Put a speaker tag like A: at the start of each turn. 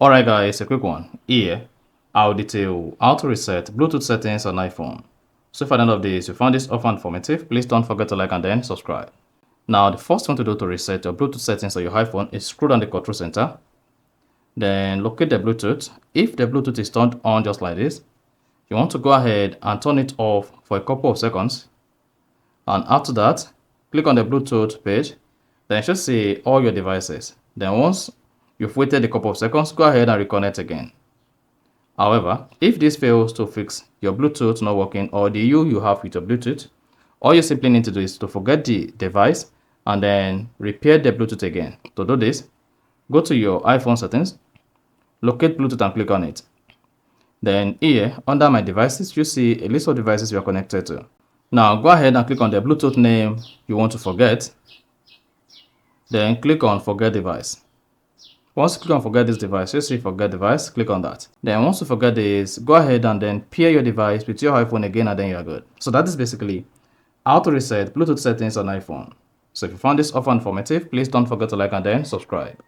A: Alright guys, a quick one. Here, I'll detail how to reset Bluetooth settings on iPhone. So if at the end of this you found this offer informative, please don't forget to like and then subscribe. Now the first thing to do to reset your Bluetooth settings on your iPhone is scroll down the control center. Then locate the Bluetooth. If the Bluetooth is turned on just like this, you want to go ahead and turn it off for a couple of seconds. And after that, click on the Bluetooth page. Then it should say all your devices. Then once you've waited a couple of seconds, go ahead and reconnect again. However, if this fails to fix your Bluetooth not working or the issue you have with your Bluetooth, all you simply need to do is to forget the device and then repair the Bluetooth again. To do this, go to your iPhone settings, locate Bluetooth and click on it. Then here, under my devices, you see a list of devices you are connected to. Now go ahead and click on the Bluetooth name you want to forget. Then click on forget device. Once you click on forget this device, you see forget device, click on that. Then once you forget this, go ahead and then pair your device with your iPhone again and then you're good. So that is basically how to reset Bluetooth settings on iPhone. So if you found this offer informative, please don't forget to like and then subscribe.